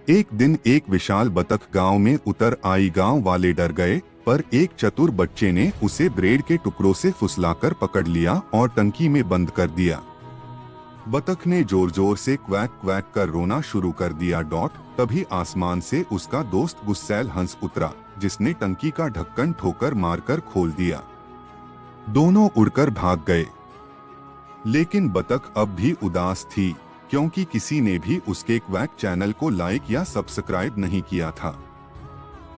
एक दिन एक विशाल बतख गांव में उतर आई। गांव वाले डर गए, पर एक चतुर बच्चे ने उसे ब्रेड के टुकड़ों से फुसलाकर पकड़ लिया और टंकी में बंद कर दिया। बतख ने जोर जोर से क्वैक क्वैक कर रोना शुरू कर दिया। तभी आसमान से उसका दोस्त गुस्सैल हंस उतरा, जिसने टंकी का ढक्कन ठोकर मारकर खोल दिया। दोनों उड़कर भाग गए, लेकिन बतख अब भी उदास थी, क्योंकि किसी ने भी उसके क्वैक चैनल को लाइक या सब्सक्राइब नहीं किया था।